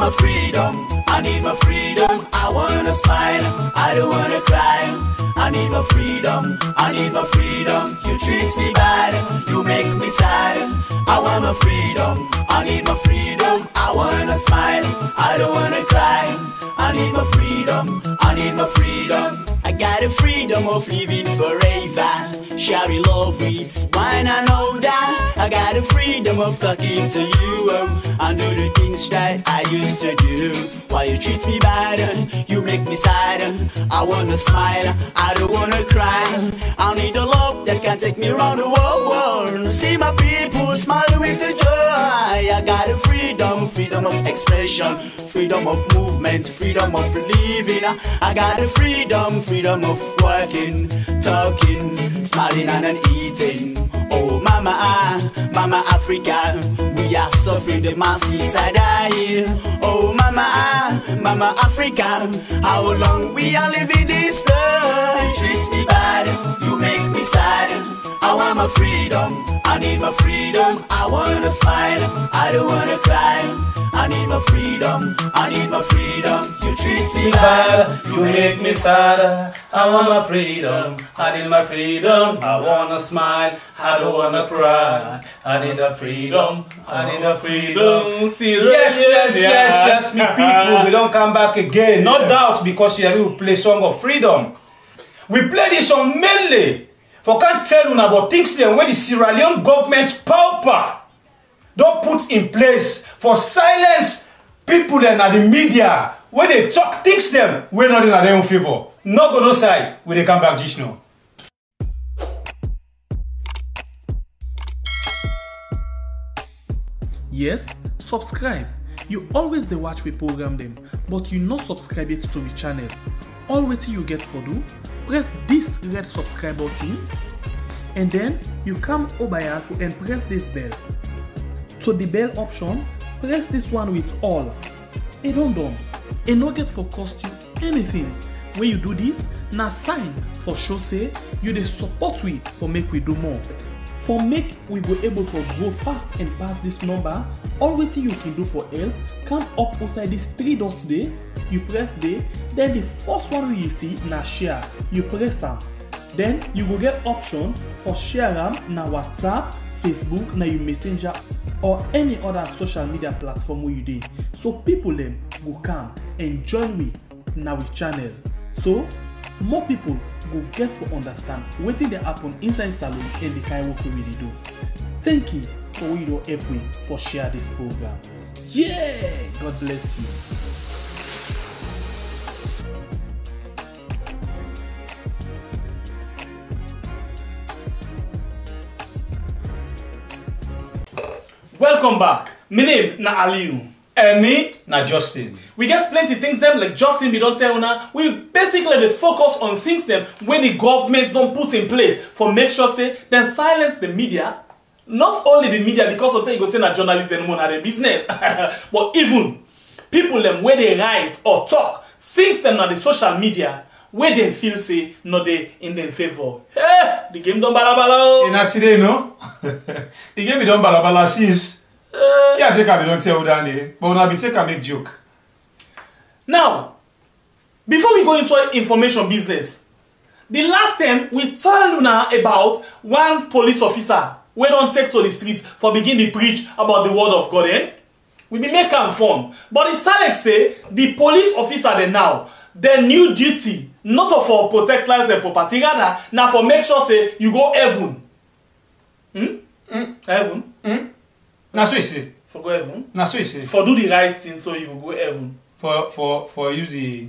my freedom, I need my freedom. I wanna smile, I don't wanna cry. I need my freedom, I need my freedom. You treat me bad, you make me sad. I want my freedom, I need my freedom. I wanna smile, I don't wanna cry. I need my freedom, I need my freedom. I got the freedom of living forever, sharing love with one another. I got the freedom of talking to you. I know the things that I used to do. Why you treat me bad, you make me sad. I wanna smile, I don't wanna cry. I need a love that can take me around the world. See my people smiling with the joy. I got the freedom, freedom of expression, freedom of movement, freedom of living. I got the freedom, freedom of working, talking, smiling and eating. Oh mama, mama Africa, we are suffering, the masses are dying. Oh mama, mama Africa, how long we are living this life? You treat me bad, you make me sad. I want my freedom, I need my freedom. I wanna smile, I don't wanna cry. I need my freedom, I need my freedom. You treat me bad, you make me sad. I want my freedom, I need my freedom. I wanna smile, I don't wanna cry. I need the freedom, I need the freedom. Yes, me people, we don't come back again. No doubt, because we will play song of freedom. We play this song mainly for can't tell you about things them where the Sierra Leone government's pauper don't put in place for silence people and the media where they talk things them we're not in their own favor. No go no side when they come back just now. Yes, subscribe. You always dey watch we program them, but you not subscribe yet to the channel. All waiting you get for do, press this red subscribe button, and then you come over here and press this bell. So the bell option, press this one with all. It don't done. It no get for cost you anything. When you do this, na sign for show say you dey support we for make we do more. For make we go able for grow fast and pass this number, all waiting you can do for help, come up outside this 3 dots there, you press there, then the first one you see na share, you press am. Then you go get option for share am na WhatsApp, Facebook, na your messenger or any other social media platform where you dey. So people them go come and join me na we channel. So more people go get to understand wetin dey happen inside salon and the kind work we really do. Thank you for what you don help me for share this program. Yeah, God bless you. Welcome back. My name na Aliu. And me, na Justin. We get plenty things them like Justin we don't tell now. We basically dey focus on things them when the government don't put in place for make sure say then silence the media. Not only the media, because of you go say na journalists anymore na their business, but even people them where they write or talk things them na the social media where they feel say no they in their favor. Hey, the game don't balabala. Not today, no. The game don't balabala since. Yeah, I don't tell you but when I be take a make joke. Now, before we go into information business, the last time we tell Luna about one police officer we don't take to the street for begin to preach about the word of God. We be make am fun. But the time say the police officer they now, their new duty not for protect lives and property, rather now for make sure say you go heaven. Heaven? Na so you say. For go heaven? Na so you say. For do the right thing so you will go heaven. For use the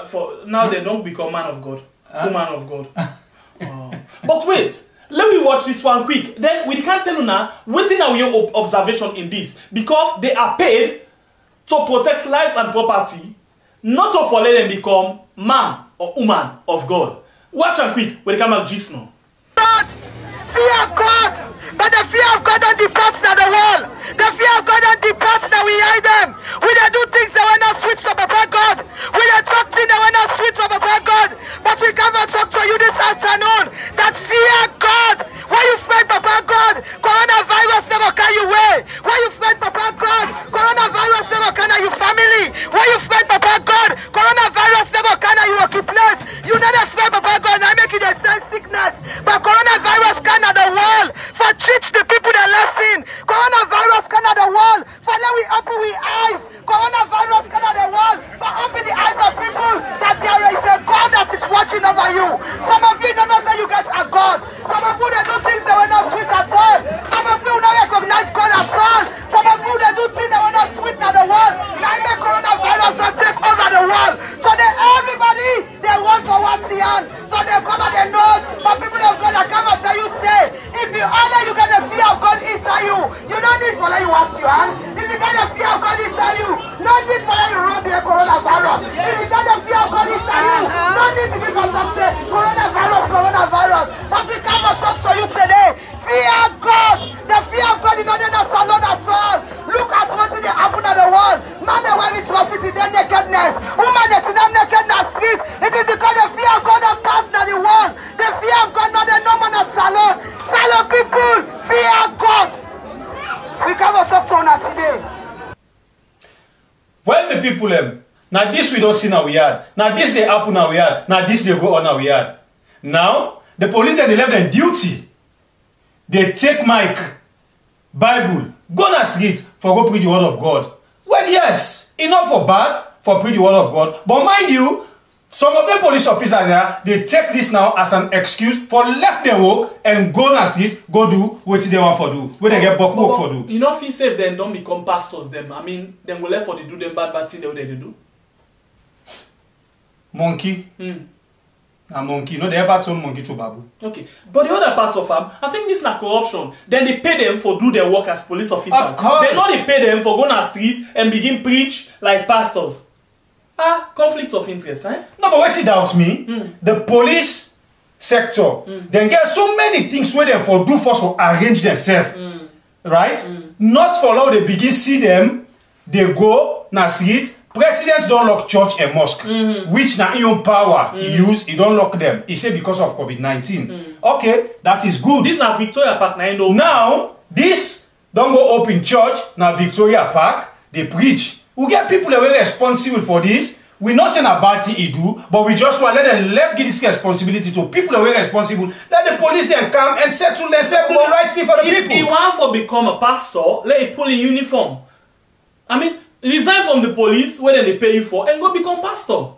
for now they don't become man of God. Woman of God. But wait, let me watch this one quick. Then we can't tell you now waiting our your observation in this, because they are paid to protect lives and property, not to let them become man or woman of God. Watch and quick when they come out gist now. Fear of God, but the fear of God don't depart from the world. The fear of God don't depart that we hide them. We don't do things that we're not switched to Papa God. We don't talk things that we're not switched to Papa God. But we come and talk to you this afternoon that fear God. Why you afraid, Papa God? Coronavirus never carry you away. Why you afraid, Papa God? Coronavirus never carry watching over you. Some of you don't know say you get a God. Some of you they do things that were not sweet at all. Some of you don't recognize God at all. Some of you they do things that were not sweet at the world. Now the coronavirus not take over the world. So everybody they want for what's the hand. So they cover their nose. But people of God, I come and tell you, say, if you honor, you get the fear of God inside you. You don't need for let you wash your hand. If you get the fear of God inside you, no need for let you run the coronavirus. If you get the fear of God inside you, no need to give us say coronavirus. But we come and talk to you today. Fear God. The fear of God is not in a salon at all. Look at what is happening at the world. Man, they wearing trophies in their nakedness. Woman, they see them naked in the street. It is because the fear of God is part of the world. The fear of God not the normal in a salon. Salon people, fear God. We come and talk to you today. When the people now this we don't see now we had. Now this they happen now we had. Now this they go on now we had. Now the police they left them duty. They take mic, Bible, go on the street for go preach the word of God. Well, yes, enough for bad for preach the word of God. But mind you, some of the police officers there, they take this now as an excuse for left their work and go on the street, go do what they want for do, where they get work for do. You know, if you say if they don't become pastors, them, I mean, them go left for they do them bad thing they do. Monkey. A monkey, no, they ever turn monkey to babu. Okay, but the other part of them, I think this is not corruption. Then they pay them for do their work as police officers. Of course. They not they pay them for go on the street and begin preach like pastors. Conflict of interest, eh? No, but what it doubts me, the police sector, they get so many things where they for do first for arrange themselves, right? Not for how they begin see them, they go na street. Presidents don't lock church and mosque, which na in power he use, he don't lock them. He say because of COVID-19. Okay, that is good. This na Victoria Park now, this don't go open church, na Victoria Park, they preach. We get people that were responsible for this. We not saying a bad thing he do, but we just want to let them give this responsibility to people that were responsible. Let the police then come and settle themselves, do the right thing for the people. If he want to become a pastor, let him pull in uniform. I mean, resign from the police where they pay you for and go become pastor.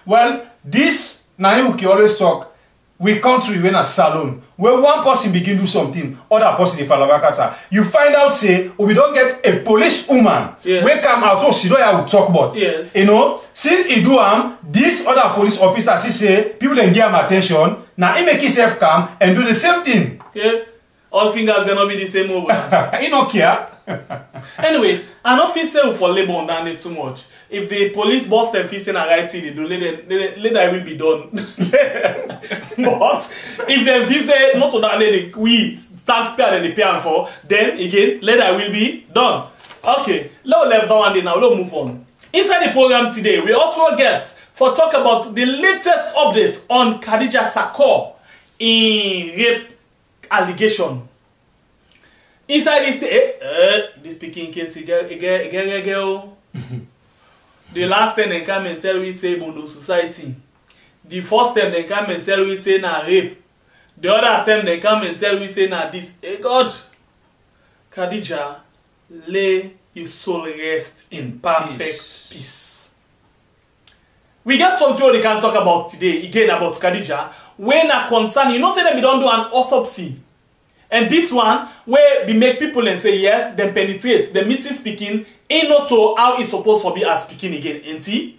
Well, this now we always talk. We country when a salon where one person begin do something, other person they follow back. You find out say we don't get a police woman. Yes. We come out so she don't have to talk about. Yes. You know, since he do this other police officer he say people then give him attention. Now he make himself come and do the same thing. Yeah. All fingers they not be the same over. He don't care. Anyway, I don't feel safe for labor on that too much. If the police boss them feel saying a right thing, they do let that will be done. But if they feel say not to that lady we start spare and they pay for, then again let that will be done. Okay, let's left that one day now. Let's move on. Inside the program today, we also get for talk about the latest update on Khadija Sarkor in rape allegation. Inside this this speaking case again. The last time they come and tell we say Bondo society. The first time they come and tell we say na rape. The other time they come and tell we say na this. Hey God, Khadija, lay your soul rest in perfect peace. We got something they can talk about today again about Khadija. When a concern, you know, say that we don't do an autopsy. And this one, where we make people and say yes, then penetrate, the meeting speaking, ain't not to how it's supposed to be as speaking again, ain't it?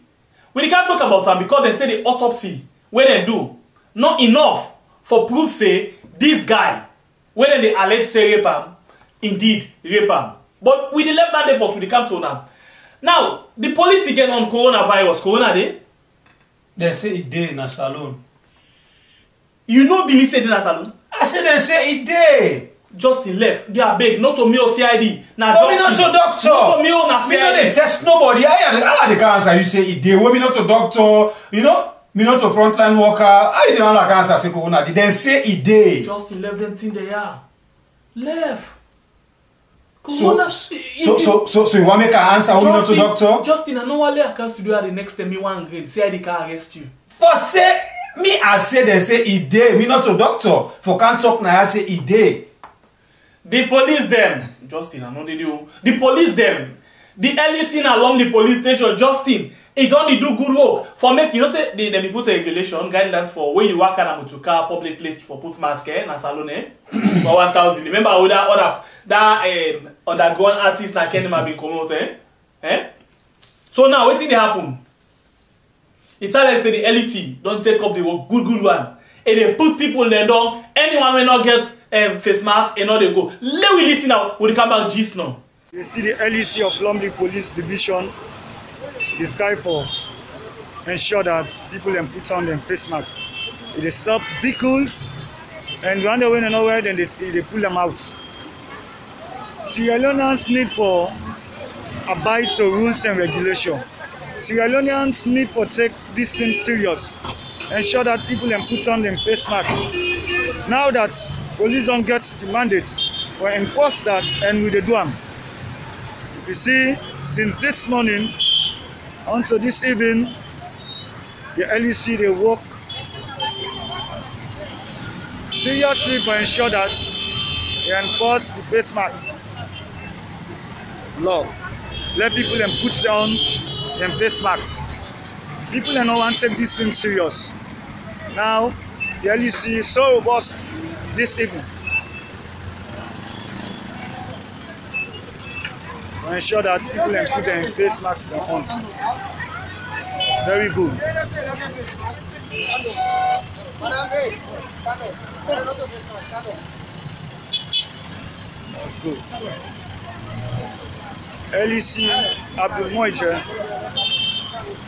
We can't talk about them because they say the autopsy, where they do, not enough for proof say, this guy, where they allege say rape him, indeed rape him. But we left that day for we come to now. Now, the police again on coronavirus, Corona Day. They say it day in a salon. You know Billy said in a salon? I said they say it day. Justin left. They are big. Not to me or CID. Now but me not to doctor. Not to me or CID. Me not they test nobody. I the cancer. You say it day. We not to doctor. You know. Me not to frontline worker. I didn't know cancer. Say corona. They say it day. Justin left them thing they are. Left. So you want me to answer? We not to doctor. Justin, I know what I can't do at the next time. Me one grade. CID can arrest you. For say. Me I say they say it day. Me not to doctor. For can't talk now I say it day. The police them. Justin, I know they do. The police them. The LUC na Lumley police station, Justin, he don't do good work for make, you know, say they put a regulation, guidelines for when you work at a motorcar, public place for put mask, na salon, for 1,000. Remember how that underground artist na Kenema been come out, So now, what thing they happen? It's like say the LUC don't take up the work, good one. And they put people there down, anyone will not get face mask, and all they go. Let we listen now, we'll come back just now. You see the LUC of Lumley Police Division, they try for ensure that people then put on them face mask. They stop vehicles and when they went nowhere, then they pull them out. Sierra Leoneans need for abide to rules and regulation. Sierra Leoneans need for take this thing serious. Ensure that people then put on them face mask. Now that police don't get the mandate, we enforce that and we do them. You see, since this morning until this evening, the LUC they work seriously to ensure that they enforce the face mask law. Let people then put down them face masks. People don't want to take this thing serious. Now, the LUC is so robust this evening. To ensure that people can put their face masks on. Very good. That's good. LUC Abdul Moije,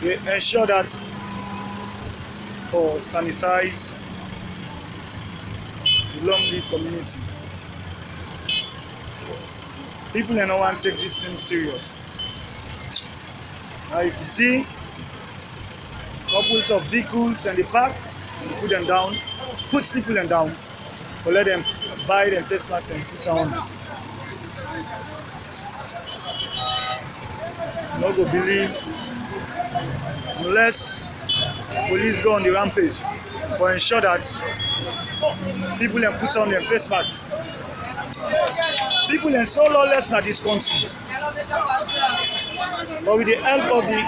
they ensure that for sanitize the Lumley community. People don't want to take this thing serious. Now if you see couples of vehicles and the park, you put them down, put people them down, or let them buy them face masks and put on. No go believe unless police go on the rampage for ensure that people can put on their face masks. People are so lawless in this country. But with the help of the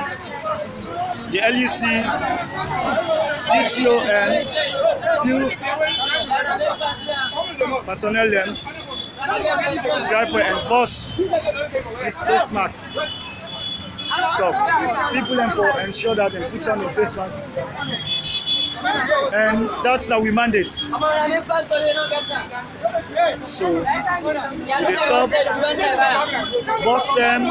LUC, DTO and few personnel then try to enforce this face mask stuff. People then for ensure that they put on the face mask. And that's how we mandate. So they stop, bust them,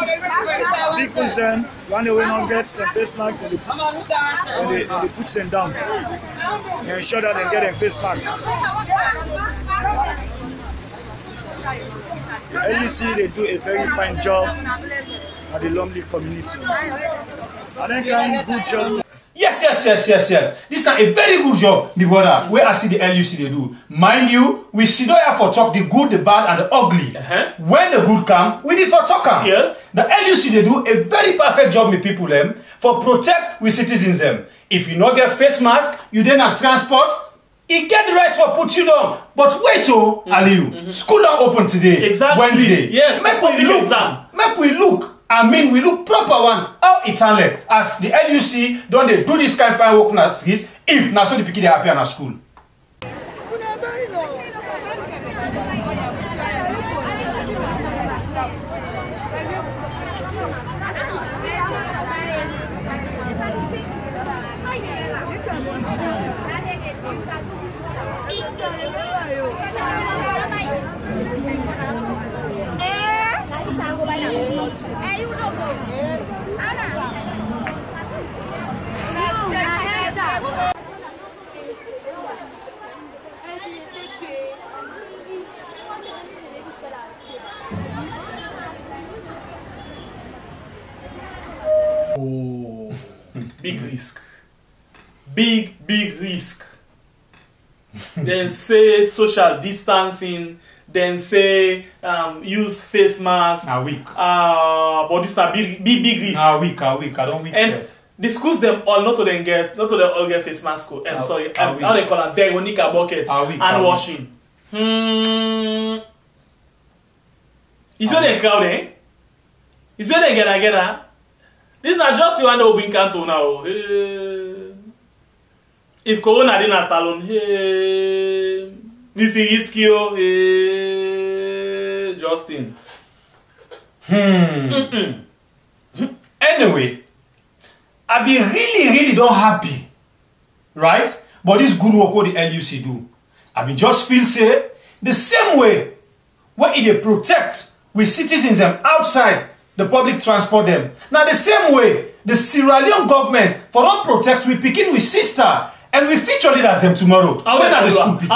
vehicles them, when they will not get them face mask and they put them down. And ensure that they get them face mask. The LUC they do a very fine job at the Lumley community. And then kind of good job. Yes. This is a very good job, my brother. Where I see the LUC they do. Mind you, we sit here for talk the good, the bad, and the ugly. When the good come, we need for talk them. Yes. The LUC they do a very perfect job, my people them, for protect we citizens them. If you not get face mask, you then have transport. He get the right for put you down. But wait, Aliu, school don't open today. Exactly. Wednesday. Yes. Make we look. Make we look. I mean, we look proper one. How it's like as the LUC don't they do this kind of fine work on the streets if now so the picky they happy in a school. Oh, big risk. Big risk. Then say social distancing. Then say use face mask. A week. But this is a big risk. A week. I don't week. And the schools them all not to them all get face mask. Sorry, how they call it Veronica bucket and washing. It's when they crowd, eh? It's better get. This is not just the one that will bring cancer now. If Corona didn't salon, this is risky. Justin. Anyway, I be really don't happy, right? But this good work what the LUC do, I be just feel say the same way where they protect with citizens them outside the public transport them. Now the same way the Sierra Leone government for not protect we begin with sister and we feature leaders them tomorrow. How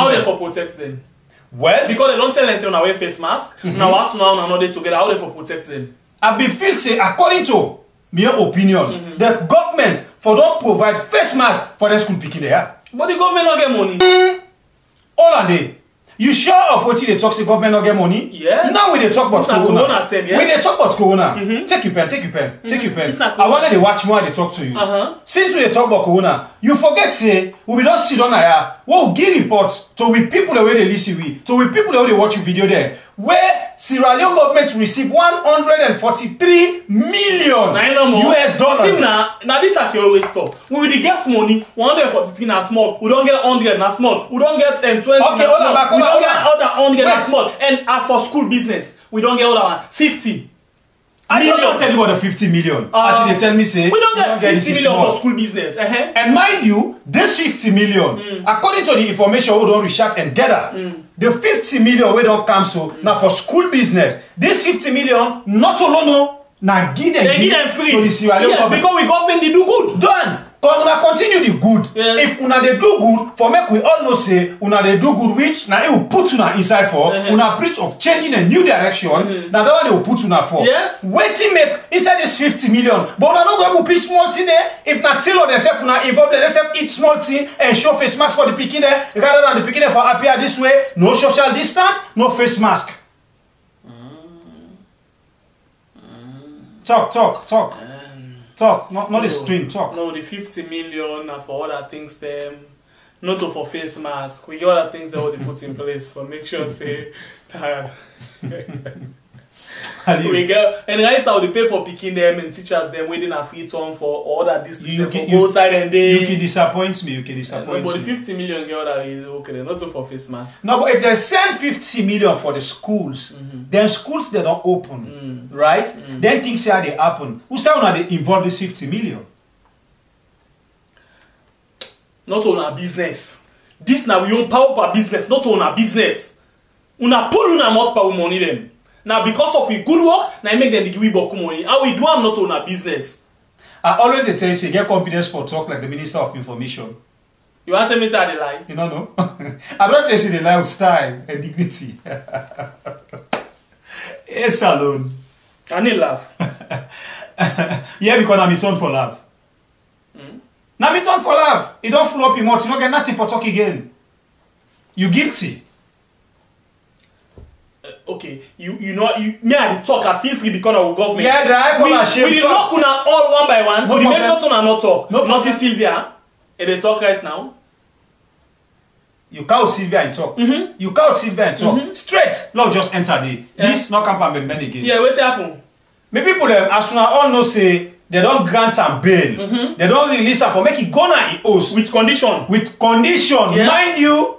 they for protect them? Well, because they don't tell them say on wear face mask. Now us now and they together. How they for protect them? I be feel say according to my opinion, the government for don't provide face mask for the school picking there. But the government not get money. All are they? You sure of what they talk? The government not get money? Yeah. Now we they talk about Corona. Yeah? We they talk about Corona. Take your pen. Take your pen. I want to watch more. They talk to you. Since we they talk about Corona, you forget say we will just sit on here. We will give reports to we people the way they listen to we people the way they watch your video there. Where Sierra Leone government receive $143 million US dollars. Now this are your always talk. We will get money. 143 na small. We don't get 100 na small. We don't get 20 okay, na small. We don't get other 100 na Wait. small. And as for school business, we don't get other one 50. I just don't tell you about the 50 million. Actually, they tell me say we don't get 50 million small. for school business. And mind you, this 50 million, according to the information we don't research and gather, the 50 million we don't come so now for school business. This 50 million not alone now give them free to the Sierra Leone government. because we government they do good. Done. Because una continue the good. Yes. If una they do good, for make we all know say una they do good, which now it will put una inside for una preach of changing a new direction. Now that one they will put una for. Yes. Waiting make inside this 50 million, but una not going to preach small thing there. If not tell themselves una involve themselves eat small thing and show face mask for the picking there, rather than the picking there for appear this way, no social distance, no face mask. Talk, not the screen, talk. No, the 50 million are for other things them. Not for face mask. We get other things that they put in place for make sure say tired. We get and right now they pay for picking them and teachers them waiting a free turn for other districts for both side and they you can disappoint me, but the 50 million get other is okay, not for face mask. No, but if they send 50 million for the schools, then schools they don't open, right? Then things here they happen. Who say when they involve this 50 million? Not on our business. This now we own power per business, not on our business. Una pull una mouth power money them. Now because of we good work, now make them give we boku money. How we do am not on our business. I always tell you, say, get confidence for talk like the Minister of Information. You want to tell me say they lie? You don't know? I don't tell you they lie with style and dignity. Hey, Salon. I need laugh. Yeah, because I'm turn for laugh. Now me turn for laugh. You don't flow up your mouth. You don't get nothing for talk again. You guilty. Okay, you know me I dey talk. I feel free because of government. Yeah, that come and shame. We dey knock una all one by one. No We problem. make sure una not talk. No Not problem. see Sylvia. And they talk right now. You count Sylvia and talk. You count Sylvia and talk. Straight, love just enter the. This not come and bend again. Yeah, what happen? Maybe people as soon as all know say they don't grant am bail. They don't release am for make it go na e host. With condition. With condition, Yes. mind you.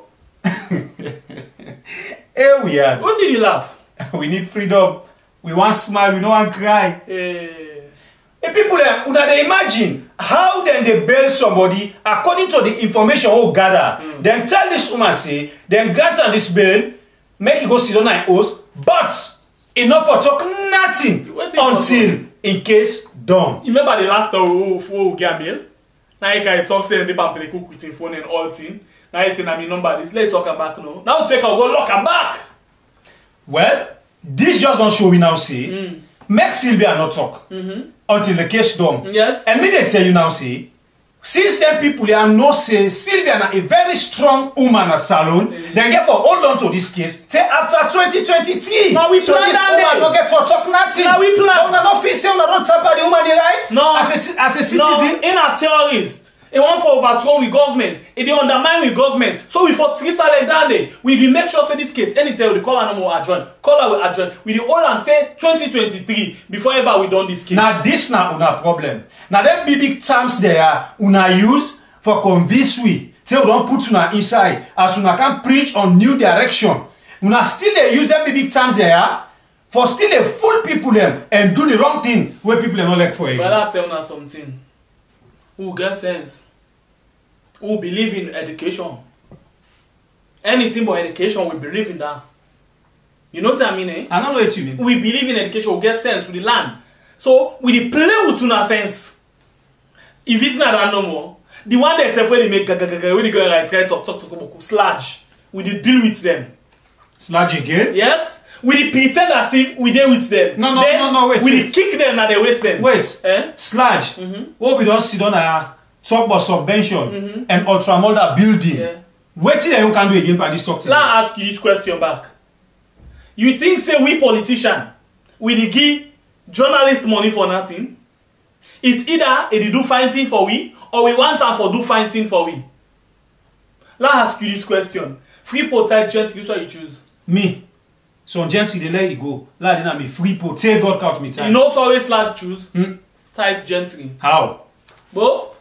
Here we are. What did you laugh? We need freedom. We want smile. We don't want cry. The people there, would they imagine how then they bail somebody according to the information we gather. Then tell this woman say, then grant her this bail, make it go sit on her host, but enough for talk nothing until in case done. You remember the last time who get bail? Now you can talk say people play cook with him phone and all thing. Now you say na me number this. Let's talk am back now. Now take her go lock am back. Well, this just don't show we now say. Make Sylvia not talk until the case done. Yes. And me they tell you now say, since them people here know say Sylvia na a very strong woman at Salon, then get for hold on to this case till after 2023. Now we so plan this that woman day. don't get for talk nothing. Now we plan. Una not feel say una don't tamper the woman the right? No. As a citizen. No, in a terrorist. He want for overthrow with government. He dey undermine with government. So we for treat her like that day. We dey make sure say this case anytime we call her no more adjourn. Call her will adjourn. We dey hold until 2023 before ever we done this case. Now this na una problem. Now them big terms there una use for convince we. Say we don't put una inside as una can preach on new direction. Una still dey use them big terms there for still a fool people them and do the wrong thing where people are not like for you. But I tell una something. Who get sense? Who believe in education? Anything but education, we believe in that. You know what I mean, eh? I don't know what you mean. We believe in education, we get sense with the land. So we dey play with una sense. If it's not that no more, the one that say when they make gaga, when they go like try talk sludge, we dey deal with them. Sludge again? Yes. We dey pretend as if we dey with them. No, wait. We dey kick them and they waste them. Wait. Eh? Sludge. What we don't sit on a talk about subvention and ultramodern building. Yeah. Wait till you can do again by this talk to Let me ask you this question back. You think say we politician we dey give journalists money for nothing? It's either they do fine thing for we or we want them for do fine thing for we. Let me ask you this question. Freeport type gentry, which one you choose? Me. So gentry they let it go. Like then me Freeport. Say God count me time. You know always large choose tight gentry. How? But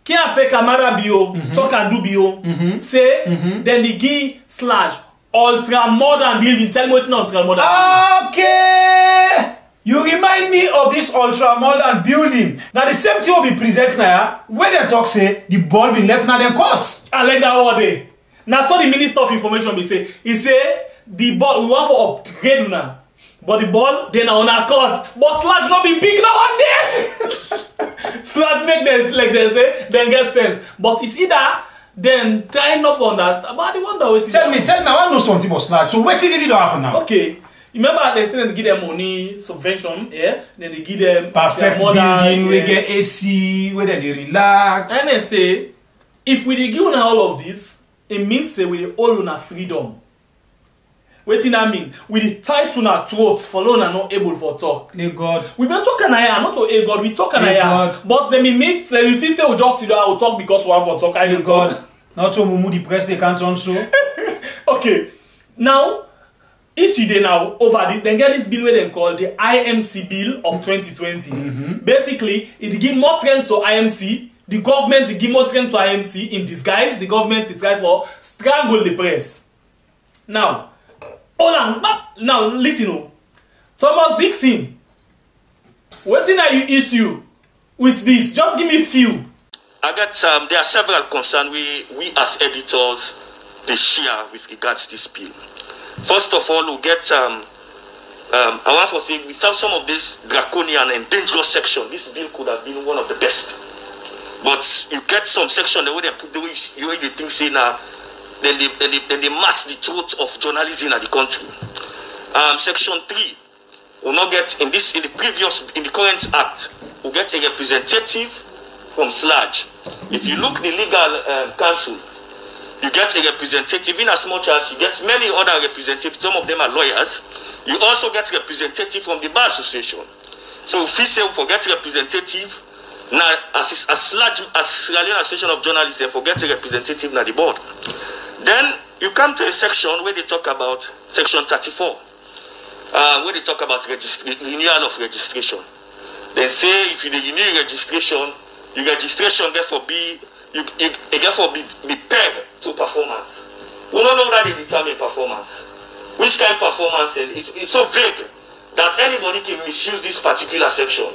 can't take Amara bio, talk and do bio, say then they give slash ultra modern building. Tell me what's not ultra modern. Okay. You remind me of this ultra modern building. Now the same thing will be present now. Where they talk say the ball be left now them court. I like that all day. Now so the Minister of Information be say, he say the ball we want for upgrade now. But the ball then on our court. But Slash not be big now one day. Slash make them like they say, then get sense. But it's either then trying not to understand. But I wonder what Tell me, I want to know something about Sludge. So what did it happen now? Okay. Remember they say they give them money, subvention, yeah? Then they give them perfect building, we get AC, where they relax. And then say, if we dey give una all of this, it means say we dey hold una freedom. Wetin that mean? We dey tie to una throat for una not able for talk. Hey God. We been talk anaya, not to hey God, we talk anaya. God. But then we make then we feel say we just sit down, we talk because we have for talk. Hey God. Not to mumu the press they can't answer. Okay. Now, issue dey now over the then get this bill where they call the IMC bill of 2020. Basically, it give more strength to IMC. The government give more strength to IMC in disguise. The government is try for strangle the press. Now, hold on. Now listen. Thomas Dixon, what thing are you issue with this? Just give me a few. I got there are several concerns we as editors they share with regards to this bill. First of all, we get I want to say without some of this draconian and dangerous section, this bill could have been one of the best. But you get some section the way they put the way they think say now, then they mask the truth of journalism in the country. Section 3 will not get in the current act, will get a representative from Sludge. If you look the legal council, you get a representative in as much as you get many other representatives, some of them are lawyers. You also get representative from the Bar Association. So if we say we forget representative, now as Sludge, as Sierra Leone Association of Journalists, they forget a representative na the board. Then you come to a section where they talk about section 34, where they talk about renewal of registration. They say if you renew registration, your registration therefore be pegged to performance. We don't know that they determine performance. Which kind of performance? It's so vague that anybody can misuse this particular section.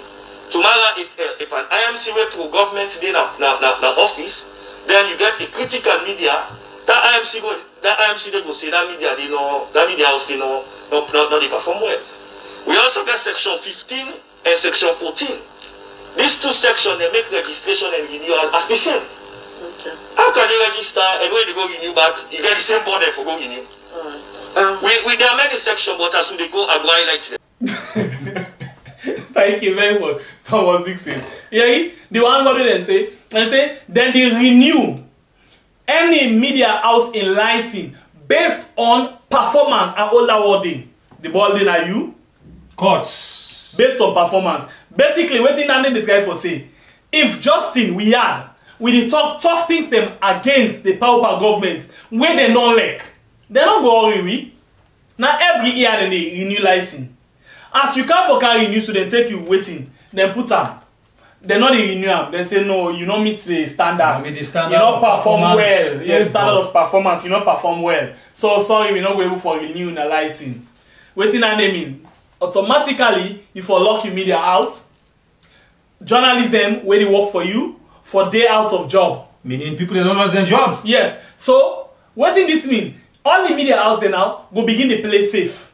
Tomorrow, if an IMC went to government in the office, then you get a critical media. That IMC they go say that media also not they perform well. We also get section 15 and section 14. These two sections they make registration and renewal as the same. Okay. How can you register and when you go renew back, you get the same body for go renew? Alright. There are many sections, but as they go, I go highlight them. Thank you very much, Thomas Dixon. Yeah, the one what they say, then they renew any media house in license based on performance and all that wording. The ball then are you? Courts. Based on performance. Basically, what in they try for say, if Justin we had we dey talk tough things them against the power government wey dem don like. Dem no go worry. Na every year dem dey renew license. As you come for carry renew, so dem take you waiting. Dem put am. Dem no dey renew am. Dem say no, you no meet the standard. You no perform well. Yes, standard of performance. You no perform well. So sorry, we no go able for renew na license. Wetin that name mean? Automatically, you for lock your media out. Journalists dem wey dey work for you for day out of job. Meaning people dey don't lose their jobs. Yes. So wetin this mean? All the media house there now go begin to play safe.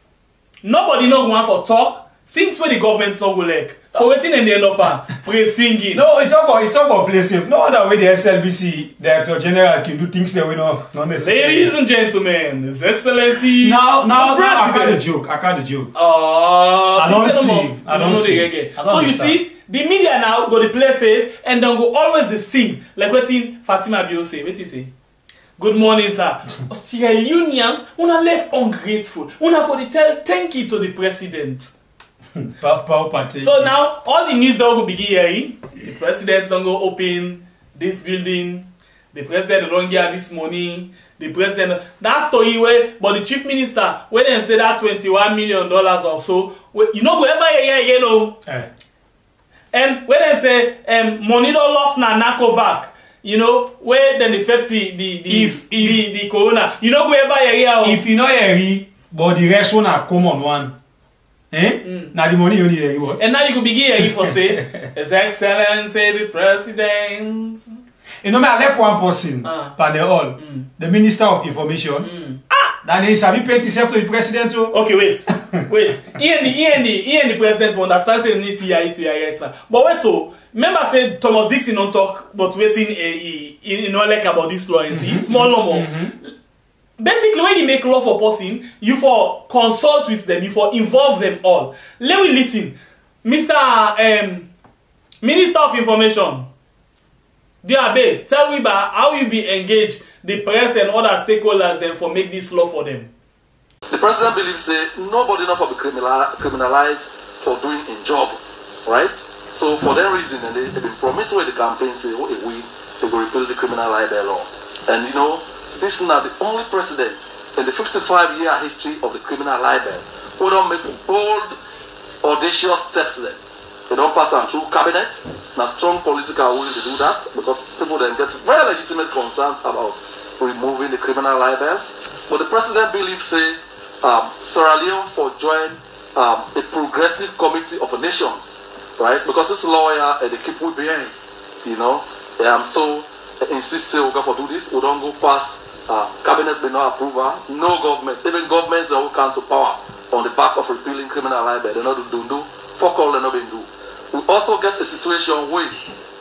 Nobody no go want for talk. Things where the government talk go like. So wetin dem dey end up praise singing. No, it's about play safe. No other way the SLBC Director General can do things that we not necessary. Ladies and gentlemen, His Excellency. Now I can't joke. I don't see. So you see, the media now go to play safe and then go always the sing like wetin Fatima Bio say. Wetin say? Good morning, sir. Sierra Unions, una left ungrateful. Una for the tell thank you to the president. So now all the news don't go begin hearing. The president don't go open this building. The president don't get this money. The president that story where, but the chief minister when they say that $21 million or so, you know go ever hear again, no. And when they say money don't lost na NACOVAC. You know, where then affect the corona. You know, whoever you hear. If you know hear, but the rest one are common one. Now the money only hear what? And now you could begin hearing for say, His Excellency the President. You know, I like one person, but they all, the Minister of Information. That is, have you paid himself to the president too? Okay, wait. He and the president will understand say need to hear sir. But wait to remember say Thomas Dixon don't talk, but waiting he know like about this law and small number. Basically, when you make law for person, you for consult with them, you for involve them all. Let me listen, Mr. Minister of Information. Dear babe, tell me about how you be engaged the press and other stakeholders then for make this law for them. The president believes nobody not for be criminalized for doing a job, right? So for that reason, and they've been promised where the campaign say, oh, if we they will repeal the criminal libel law. And you know, this is not the only president in the 55-year history of the criminal libel who don't make bold, audacious steps there. They don't pass on through cabinet. Now strong political will to do that because people then get very legitimate concerns about removing the criminal libel. But the president believes Sierra Leone for join a progressive committee of nations, right? Because this lawyer they keep we behind, you know. So insist we go for do this. We don't go past cabinet may not approve. No government, even governments that will come to power on the back of repealing criminal libel. They not do. Fuck all they not been do. We also get a situation where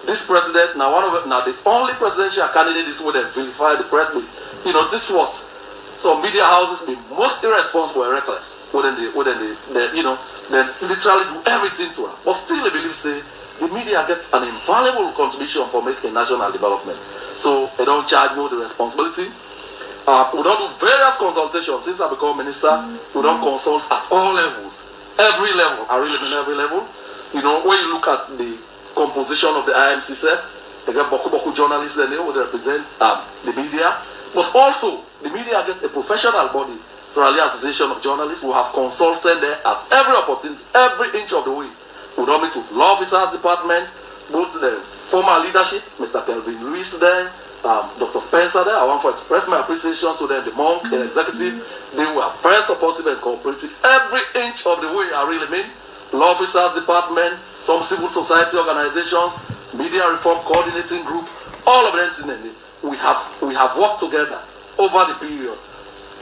this president now the only presidential candidate is where they vilify the press. You know, this was some media houses the most irresponsible and reckless. They you know, they literally do everything to her. But still they believe the media gets an invaluable contribution for making national development. So they don't charge me the responsibility. We don't do various consultations since I become minister. We don't consult at all levels. Every level. I really mean every level. You know, when you look at the composition of the IMC set, they get boku journalists there who represent the media. But also, the media gets a professional body, Sierra Leone Association of Journalists, who have consulted there at every opportunity, every inch of the way. We don't meet to law officers department, both the former leadership, Mr. Kelvin Lewis there, Dr. Spencer there. I want to express my appreciation to them, the monk, the executive. They were very supportive and cooperative every inch of the way, I really mean. Law officers department, some civil society organizations, media reform coordinating group, all of them, we have worked together over the period,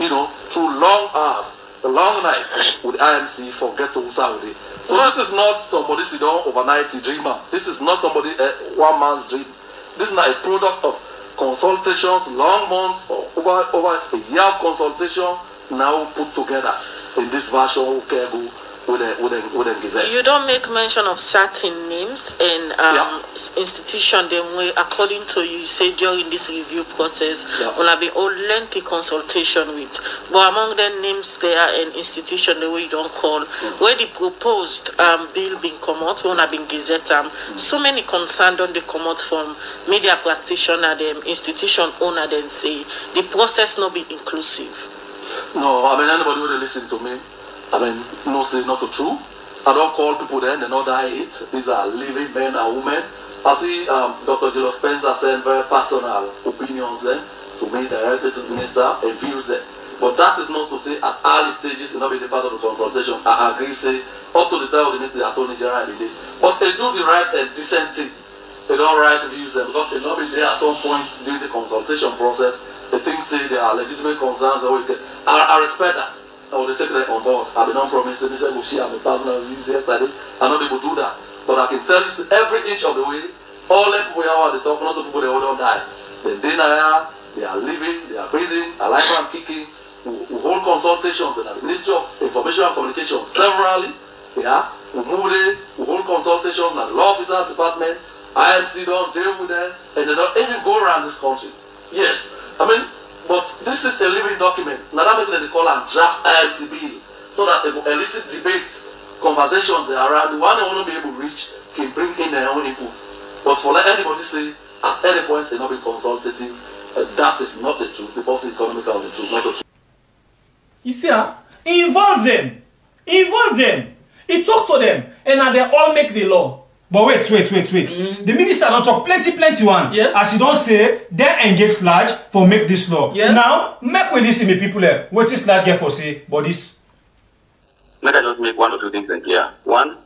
you know, through long hours, long nights with IMC for Get to Saudi. So this is not somebody sit down overnight dreamer. This is not somebody one man's dream. This is not a product of consultations, long months or over a year of consultation now put together in this version with them gazette. You don't make mention of certain names and institution them way according to you say during this review process will have been all lengthy consultation with. But among the names there and institution the way you don't call where the proposed bill being come out when have been gazette so many concerned on the come out from media practitioner them institution owner then say the process not be inclusive. No, I mean anybody who listen to me, I mean no say not so true. I don't call people then, they not die it. These are living men and women. I see Dr. Jill Spencer send very personal opinions then to me directly to the minister and views them. But that is not to say at early stages it not be the part of the consultation. I agree say up to the time of the meeting the attorney general did. But they do the right and decent thing. They don't right views them because they not be there at some point during the consultation process. They think say there are legitimate concerns that we get. I respect that. I will take that on board. I've been on promising this will share my personal views yesterday. I'm not able to do that. But I can tell you every inch of the way, all the people are the talk, not the people they all don't die. They are living, they are breathing, alive and kicking. We hold consultations in the Ministry of Information and Communication severally. We move there, we hold consultations in the Law Officers Department, IMC don't deal with them, and they don't even go around this country. Yes, I mean, but this is a living document. Now that makes they call and draft IMC bill so that they will elicit debate, conversations around the one they want to be able to reach can bring in their own input. But for let anybody say at any point they not be consultative, that is not the truth. The policy economical of the truth, not the truth. You see, involve them. Involve them. He talk to them and now they all make the law. But wait. The minister don't talk plenty one. Yes. As he don't say, they engage large for make this law. Yes. Now, make we listen to people there. What is large get for say, but this? Let us just make one or two things clear. One,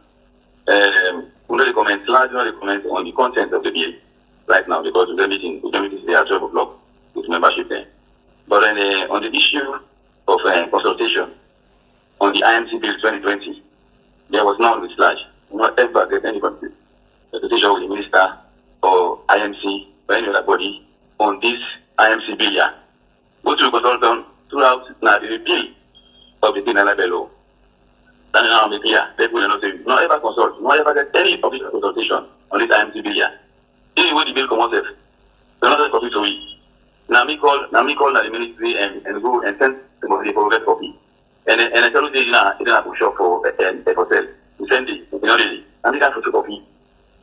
we don't comment large, not comment on the content of the bill right now because we're meeting today at 12 o'clock with membership there. But then on the issue of consultation on the IMC bill 2020, there was none with large. Not ever get any consultation with the minister or IMC or any other body on this IMC bill here. Go to consult on throughout now the repeal of the penal libel law. That is now make clear. People not say not ever consult, not ever get any official consultation on this IMC bill here. Anyway, the bill comes out, they're not copy to it. Now me call the ministry and go and send the progress copy. And I tell you now, it's not a push up for a hotel. We send it, you know, really. And we got photocopy.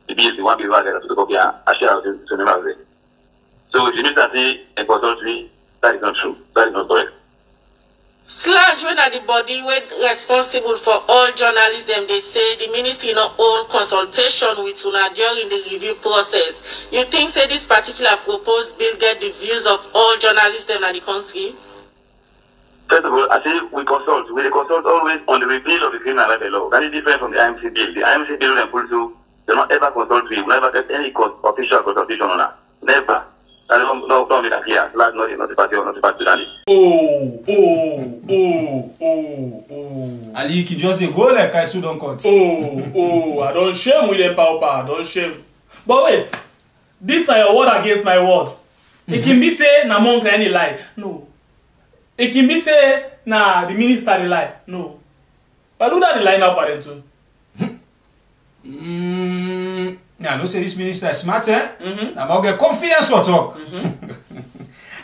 The bill, the one bill, I got photocopy, I share out to members. So if you need to say a consultancy, that is not true. That is not correct. Sludge when are the body responsible for all journalists them they say the ministry not all consultation with Una during the review process. You think say this particular proposed bill get the views of all journalists them in the country? First of all, I say we consult always on the repeal of the criminal libel law. That is different from the IMC bill. The IMC bill and also they don't ever consult with, never get any official consultation on that. Never. And don't make that clear. Not the party or not the party journalist. Ali, you just say go like I too don't cut. I don't shame with them power. Don't shame. But wait, this is your word against my word. It can be say na monk any lie. No. It can be say nah the minister the lie. No. But do that the lie now parent too. Yeah, no say this minister is smart, eh? About get confidence for talk.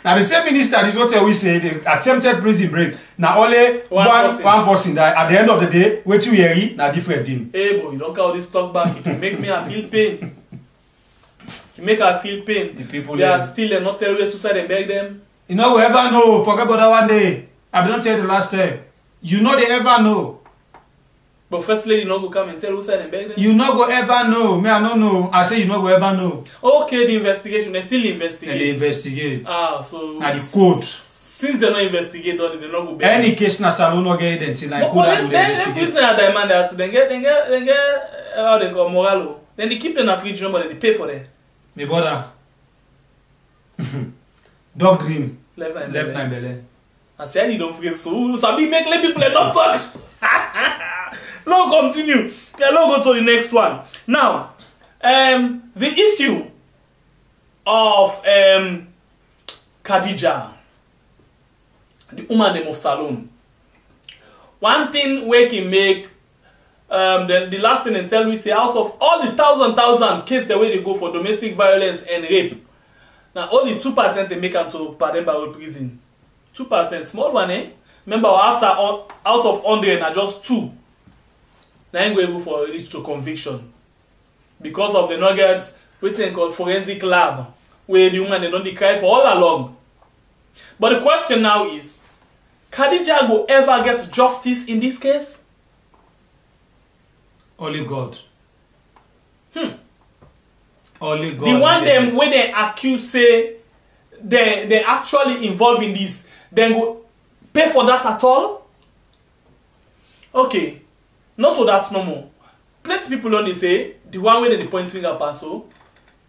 Now the same minister is what we say the attempted prison break. Now only one person die. At the end of the day, wait till you hear na different thing. Hey boy, you don't call this talk back. It can make me feel pain. It make her feel pain. The people they are still not tell where to say and beg them. You know we ever know. Forget about that one day. I don't tell you the last time. You know they ever know. But first lady not go come and tell who said and beg them. You not go ever know. Me I don't know. I say you not go ever know. Okay, the investigation. They still investigate. And they investigate. Ah, so now the code. Since they not investigate, they not go back. Any case na salon no get identity. Code and they investigate. Then demand us. Then get how they go moralo. Then they keep them a free job and they pay for them. Me brother. Dog dream. Left hand belly. I say I don't forget so. Sabi make let people not talk. No, continue. Yeah, let's go to the next one. Now, the issue of Khadija, the woman name of Salon. One thing we can make Then the last thing they tell me say out of all the thousand cases the way they go for domestic violence and rape, now only 2% they make out to Pademba prison. 2%, small one, eh? Remember after out of 100 na just 2. Now ain't going for reach to conviction because of the nuggets waiting called forensic lab where the woman they don't decry for all along. But the question now is, Khadija will ever get justice in this case? Only God. Only God. The one them where they accuse say they actually involved in this, then go pay for that at all? Okay, not to that no more. Plenty people only say the one where they point finger pass so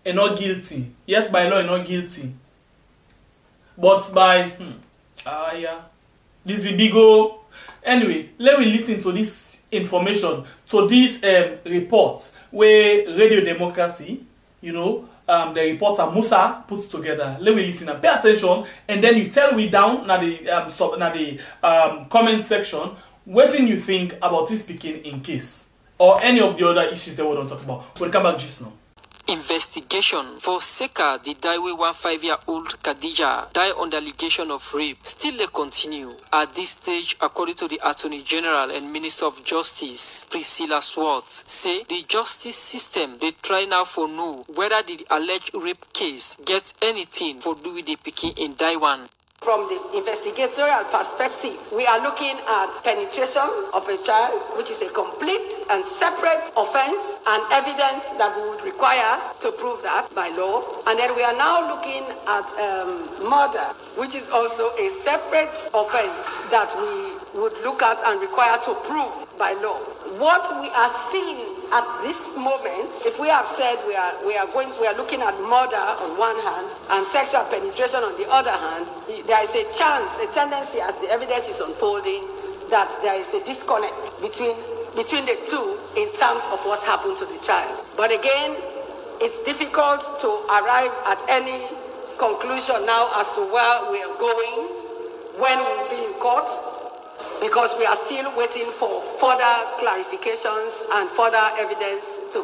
are not guilty. Yes, by law, are not guilty. But by yeah, this is big o. Anyway, let me listen to this information, to this report where Radio Democracy, you know, the reporter Musa puts together. Let me listen and pay attention, and then you tell me down na the comment section what thing you think about this speaking in case or any of the other issues that we don't talk about. We'll come back just now. Investigation for Seka, the Daiwe 15-year-old Khadija, died on the allegation of rape, still they continue. At this stage, according to the Attorney General and Minister of Justice, Priscilla Swartz, say the justice system, they try now for know whether the alleged rape case gets anything for do with the picking in Daiwan. From the investigatorial perspective, we are looking at penetration of a child, which is a complete and separate offense and evidence that we would require to prove that by law. And then we are now looking at murder, which is also a separate offense that we would look at and require to prove by law. What we are seeing at this moment, if we have said we are looking at murder on one hand and sexual penetration on the other hand, there is a chance, a tendency as the evidence is unfolding, that there is a disconnect between the two in terms of what happened to the child. But again, it's difficult to arrive at any conclusion now as to where we are going, when we will be in court, because we are still waiting for further clarifications and further evidence to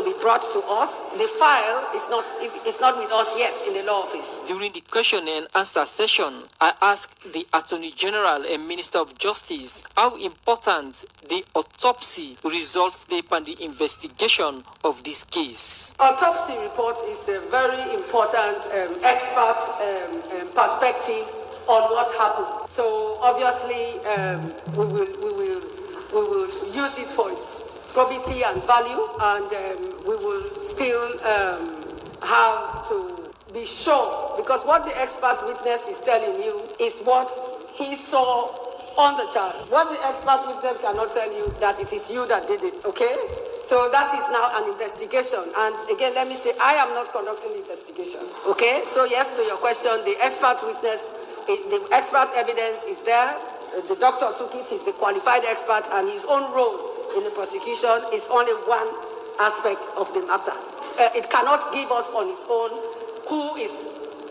be brought to us. The file is not with us yet in the law office. During the question and answer session, I asked the Attorney General and Minister of Justice how important the autopsy results upon the investigation of this case. Autopsy report is a very important expert perspective on what happened. So obviously we will use it for its probity and value, and we will still have to be sure, because what the expert witness is telling you is what he saw on the child. What the expert witness cannot tell you that it is you that did it, okay? So that is now an investigation. And again, let me say, I am not conducting the investigation, okay? So yes, to your question, the expert witness, the expert evidence is there. The doctor took it, he's a qualified expert, and his own role in the prosecution is only one aspect of the matter. It cannot give us on its own who is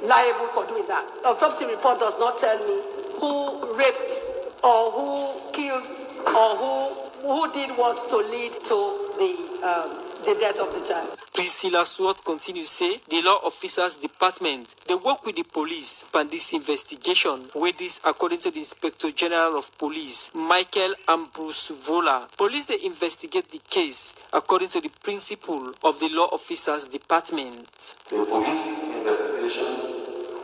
liable for doing that. Autopsy report does not tell me who raped or who killed or who did what to lead to the death of the child. Priscilla Swartz continues to say the law officers department, they work with the police on this investigation, where this, according to the Inspector General of Police, Michael Ambrose Vola, police they investigate the case according to the principle of the law officers department. The police investigation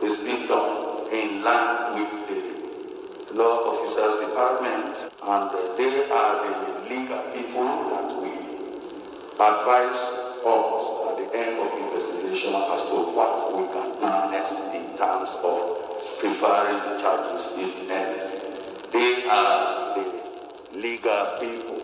is being done in line with the law officers department, and they are the legal people that we advise us at the end of the investigation as to what we can do next in terms of preferring charges if any. They are the legal people.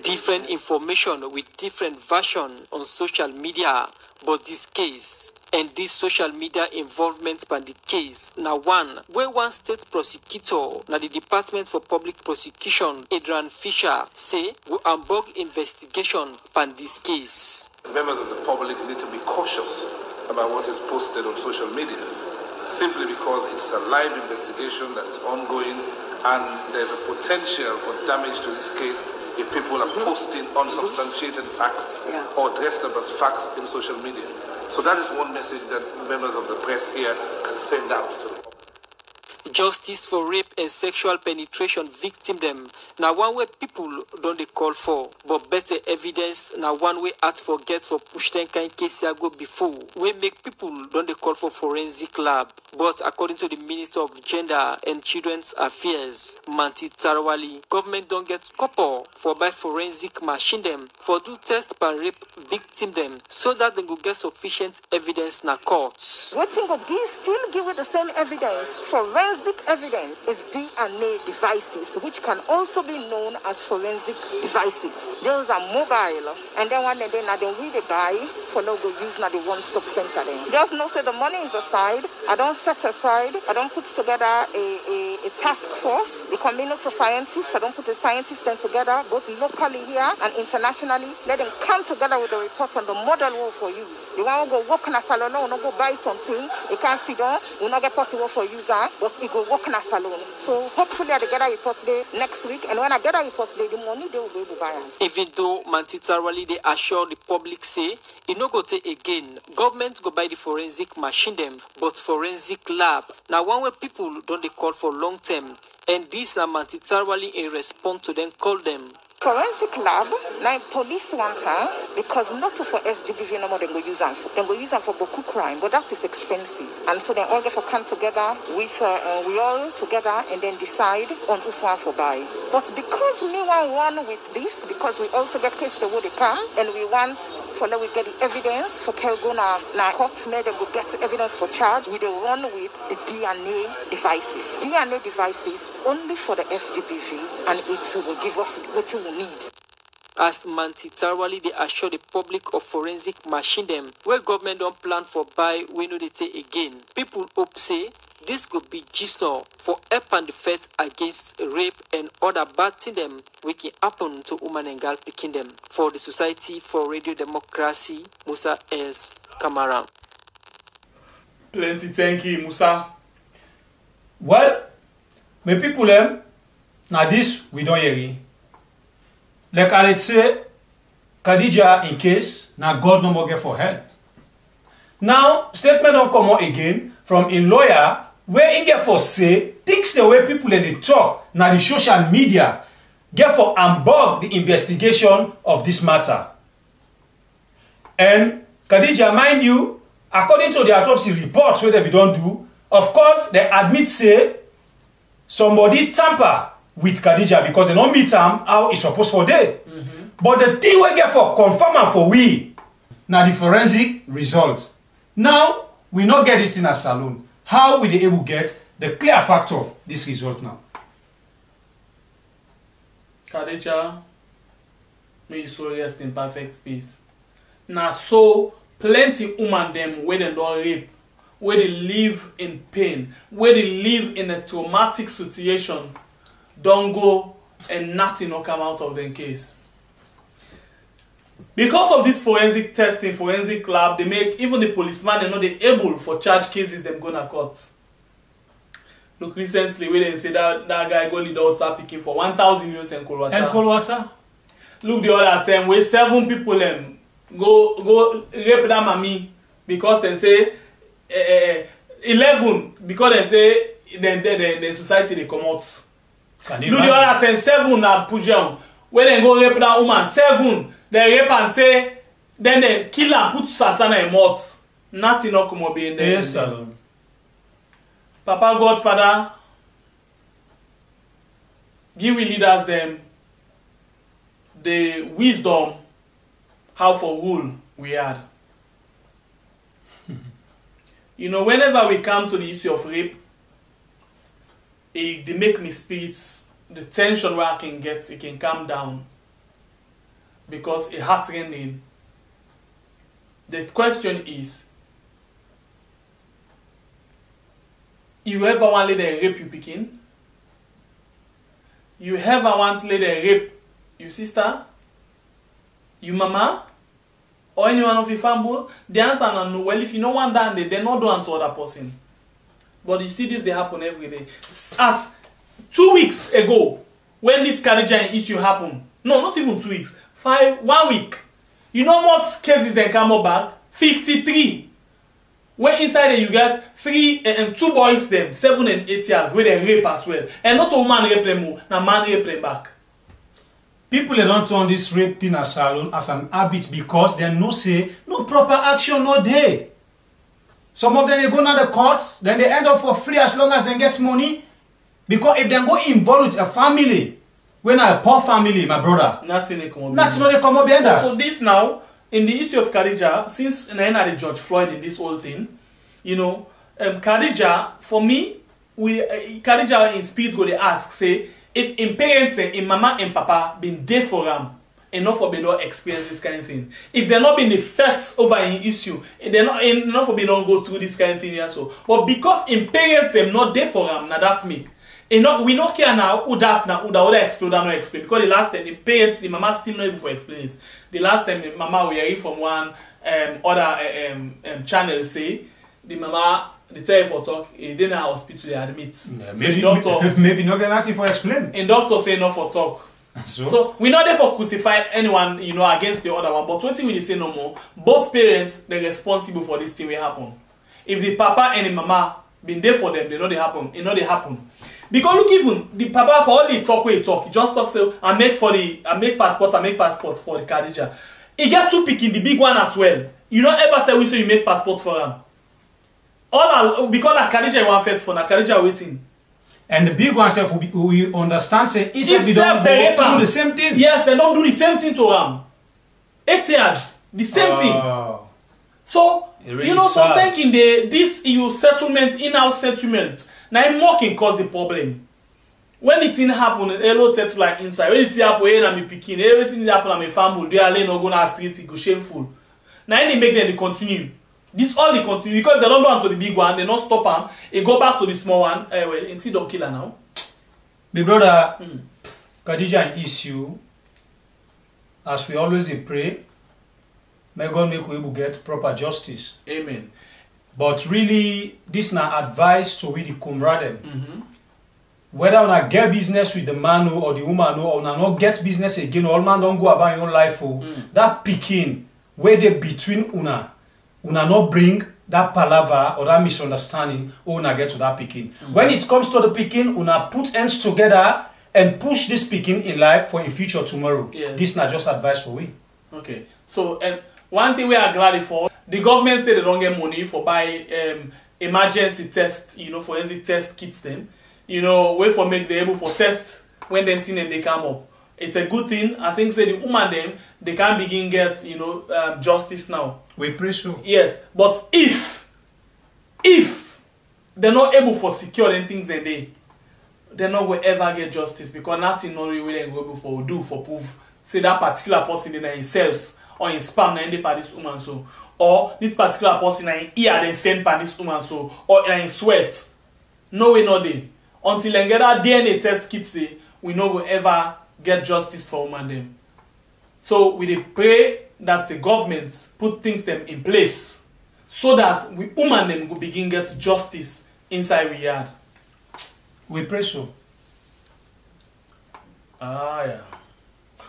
Different information with different version on social media, but this case and this social media involvement by the case now one where one state prosecutor now the Department for Public Prosecution Adrian Fisher say will embark investigation on this case. Members of the public need to be cautious about what is posted on social media, simply because it's a live investigation that is ongoing and there's a potential for damage to this case if people are posting unsubstantiated facts or dressed up as facts in social media. So that is one message that members of the press here can send out to the public. Justice for rape and sexual penetration victim them. Now one way people don't they call for, but better evidence now one way art forget for push ten kind case go before. We make people don't they call for forensic lab. But according to the Minister of Gender and Children's Affairs, Manti Tarawali, government don't get couple for buy forensic machine them for do test per rape victim them so that they go get sufficient evidence na courts. What thing of this still give it the same evidence? Forensic evidence is DNA devices, which can also be known as forensic devices. Those are mobile, and then when they we the buy for no go use now the one-stop center. Then just know that the money is aside. I don't set aside. I don't put together a task force, the community of scientists. I don't put the scientists then together, both locally here and internationally. Let them come together with the report on the model work for use. The one who go work in a salon, will not go buy something. They can't sit down. Will not get possible for user, but it go work in a salon. So hopefully I get a report today next week, and when I get a report today, the money they will be able to buy them. Even though Manti Tarawali they assure the public say it no go take again, government go buy the forensic machine them, but forensic lab. Now one way people don't they call for long term, and this na Manti Tarawali in response to them call them. Forensic lab, now police want her because not for SGBV no more they go use them for. They go use them for Boku crime, but that is expensive. And so they all get for come together with we all together and then decide on who's one for buy. But because me one with this, because we also get case the way they come, and we want for let we get the evidence for Kelgo na court made they go get evidence for charge. We don't run with the DNA devices. DNA devices only for the SGBV, and it will give us what we need. As Manti Tarawali they assure the public of forensic machine them, where government don't plan for buy we know they take again. People hope say this could be just now for help and defense against rape and other bad things them we can happen to women and girl picking them. For the Society for Radio Democracy, Musa S. Kamara. Plenty thank you, Musa. Well, my people now this we don't hear. Like I say, Khadija in case now God no more get for help. Now statement don't come out again from a lawyer where he get for say things the way people in the talk now the social media get for unbug the investigation of this matter. And Khadija, mind you, according to the autopsy reports where they don't do, of course they admit say somebody tamper with Khadija because they don't meet him how it's supposed for day. But the thing we get for confirm and for we now the forensic results. Now we not get this thing as salon. How will they able get the clear fact of this result now? Khadija, may you so rest in perfect peace. Now so plenty woman them where they don't rape, where they live in pain, where they live in a traumatic situation, don't go and nothing will come out of the case. Because of this forensic testing, forensic lab, they make even the policeman and not they able for charge cases them go to court. Look, recently when they say that guy go lead out start picking for 1,000 euros in cold water. And cold water? Look the other time where 7 people go rape that mommy because they say 11 because they say the society they come out. Look the other time 7 na Pujam. When they go rape that woman, 7, they rape and say, then they kill and put Sasana in mouth. Nothing not come be in there. Yes, sir. Papa Godfather, give we leaders them the wisdom how for rule we had. You know, whenever we come to the issue of rape, they make me spirits. The tension where I can get, it can calm down because it heart rending. The question is, you ever want let them rape you picking? You ever want let them rape your sister, your mama, or anyone of your family? The answer is no. Well, if you know one that they not do unto other person. But you see this, they happen every day. As 2 weeks ago, when this Khadija issue happened, No, not even 2 weeks. 1 week. You know most cases then come up back? 53. Where inside there you get 2 boys them, 7 and 8 years, where they rape as well. And not a woman rape them, now man rape them back. People they don't turn this rape thing as salon as an habit because they no say no proper action no day. Some of them they go to the courts, then they end up for free as long as they get money. Because if they go involved with a family, when a poor family, my brother, nothing they come up. Nothing they come up behind that. So this now, in the issue of Khadija, since Naina the George Floyd in this whole thing, you know, Khadija, for me, Khadija in speed go they ask, say, if in parents in mama and papa been there for them, enough for they don't experience this kind of thing. If they're not been the facts over an issue, they're not enough for they don't go through this kind of thing here. So, but because in parents them not there for them, now that's me. We not care now who that explain that not explain because the last time the parents, the mama still not able to explain it. The last time the mama we hearing from one other channel say the mama they tell you for talk they in a hospital they admit. Yeah, so maybe the doctor maybe not get nothing for explain. And doctor say not for talk. So we're not there for crucify anyone, you know, against the other one. But what we say no more, both parents they're responsible for this thing will happen. If the papa and the mama been there for them, they know they happen. It know they happen. Because look, even the papa all they talk where he talk, he just talk say I make passport for the Khadija. He get 2 picking the big one as well. You don't ever tell we say you make passport for him. Because the Khadija one first for the Khadija waiting. And the big one self we understand say if they don't do the same thing. Yes, they don't do the same thing to him. 8 years, the same thing. So really, you know, sometimes in this EU settlement, in-house settlement, now more can cause the problem. When the thing happen, hello settle like inside. When the thing happen, I'm picking everything that happen, I'm a family. They are laying no go na street, it go shameful. Now they make them they continue. This all they continue because they don't go to the big one, they not stop them. They go back to the small one. Well, until don't kill her now. My brother, Khadija an issue. As we always pray, may God make we able get proper justice. Amen. But really, this na advice to we the comrade. Whether una get business with the man or the woman or una not get business again, all man don't go about your own life. That picking where they between una not bring that palaver or that misunderstanding or una get to that picking. When it comes to the picking, una put ends together and push this picking in life for in future tomorrow. Yes. This not just advice for we. Okay. So one thing we are glad for, the government say they don't get money for buy emergency test, you know, forensic test kits them. You know, wait for make they able for test when them thing and they come up. It's a good thing. I think say the woman them they can begin get, you know, justice now. We pray so. Yes, but if they're not able for secure them things then they're not will ever get justice because nothing not really they able for do for prove say that particular person in himself or in spam na end by this woman so or this particular person in ear then fend by this woman so or in sweat. No way not they. Until they get that DNA test kits we no will ever get justice for woman them. So we pray that the government put things them in place so that we woman them will begin get justice inside we yard. We pray so. Yeah.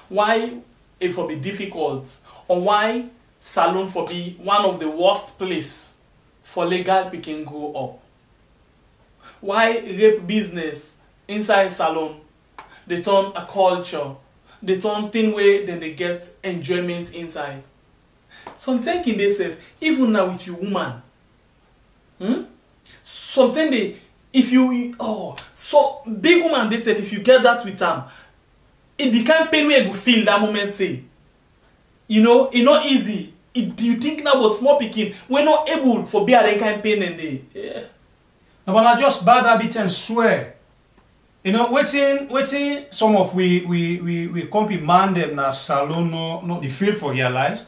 Why it will be difficult or why salon for be one of the worst place for legal picking go up? Why rape business inside salon they turn a culture, they turn thing way then they get enjoyment inside. So I'm thinking they say even now with your woman, something they if you so big woman they say if you get that with them, it the kind of pain where you feel that moment say, you know, it's not easy. You think now about small picking, we're not able for bear that kind of pain and they. No, but I just bad habits and swear. You know, waiting some of we company man them na salon no the feel for realize.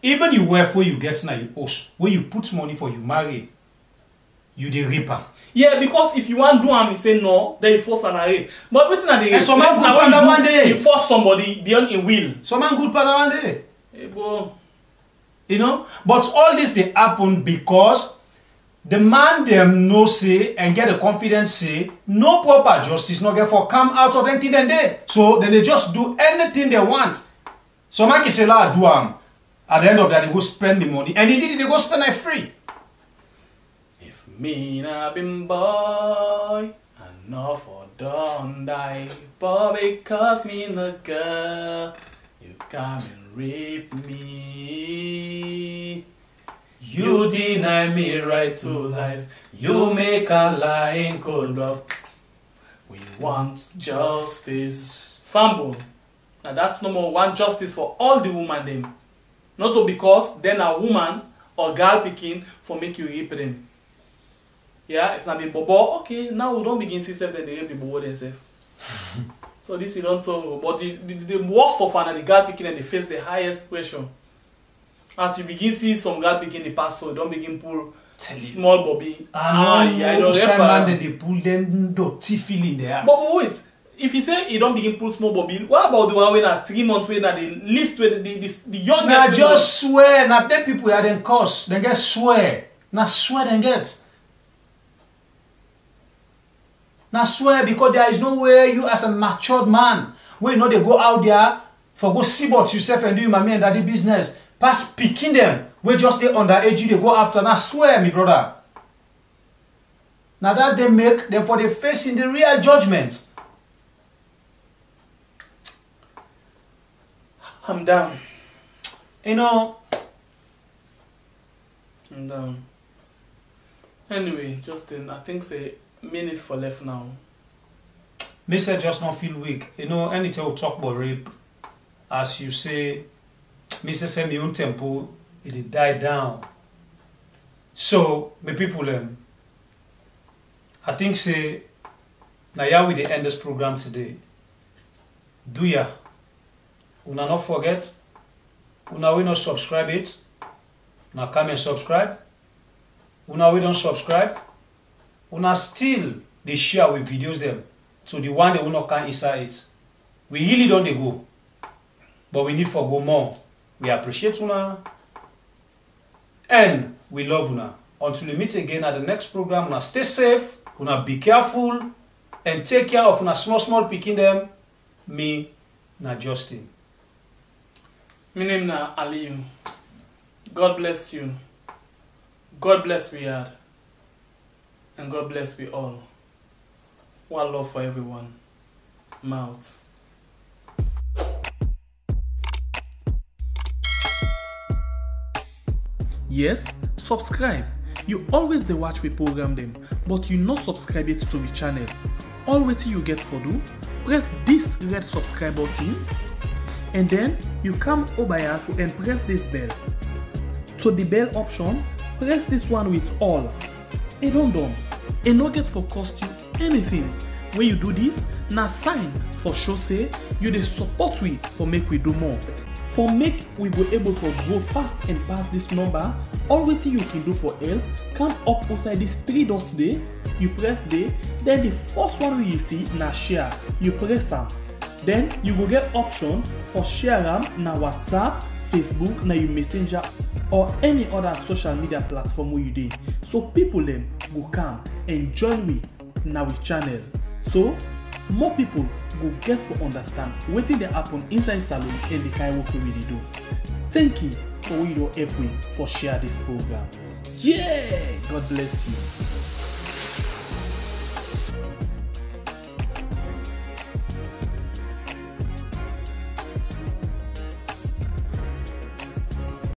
Even you work for you get na you host where you put money for you marry, you the reaper. Yeah, because if you want to do and say no, then you force an rape. But waiting at the and some man good para one day. You force somebody beyond in will. Some man good para one day. Hey, bro. You know, but all this they happen because the man them no say and get the confidence say no proper justice no get for come out of anything then they. So then they just do anything they want. So Mikey say la do at the end of that they go spend the money and indeed they go spend it free. If me na been boy, I know for don't die, but because me no girl, you come and rape me. You deny me right to life. You make a lying cold up. We want justice. Fambo. Now that's number one, justice for all the women them. Not so because then a woman or girl picking for make you rape them. Yeah, if not be bobo, okay, now we don't begin to say that they rape the bobo themselves. So this is don't talk. But the worst of one, the girl picking and they face the highest pressure. As you begin see some girl picking the pass, so don't begin pull small bobby. I don't man that they pull them dirty feeling there. But wait, if you say you don't begin pull small bobby, what about the one when at 3 months when at the least when the youngest? Nah, just swear. Now them people are then curse. They get swear. Now swear then get. Now swear because there is no way you as a matured man when you know they go out there for go see about yourself and do your mommy and daddy business. Pass picking them, we just stay underage, they go after. Now swear me, brother. Now that they make them for the facing the real judgment. I'm down. You know. I'm down. Anyway, Justin, I think say minute for left now. Me say just not feel weak. You know, anytime we talk about rape, as you say, Mr. say my own tempo, it died down. So, my people, I think say, now yeah, we end this program today. Do ya? Una not forget, una we not subscribe it. Now come and subscribe. Una we don't subscribe. Una still they share with videos them. So the one they will not can inside it. We really don't they go. But we need for go more. We appreciate una and we love una. Until we meet again at the next program, una stay safe, una be careful and take care of una small picking them. Me, na Justin. My name na Aliyu. God bless you. God bless we had. And God bless we all. One love for everyone. Mouth. Yes, subscribe. You always the watch we program them, but you not subscribe yet to the channel. All wait you get for do, press this red subscribe button, and then you come over here and press this bell. To the bell option, press this one with all. It don't done. It no get for cost you anything. When you do this, na sign for show say you the support we for make we do more. For make we go able for grow fast and pass this number, all waiting you can do for help, come up outside this 3 dots there, you press there, then the first one you see na share, you press am. Then you go get option for share am na WhatsApp, Facebook, na your messenger or any other social media platform where you dey. So people them go come and join we na we channel. So more people go get to understand wetin dey happen inside salon and the kind work we really do. Thank you for what you don help me for share this program. Yeah, God bless you.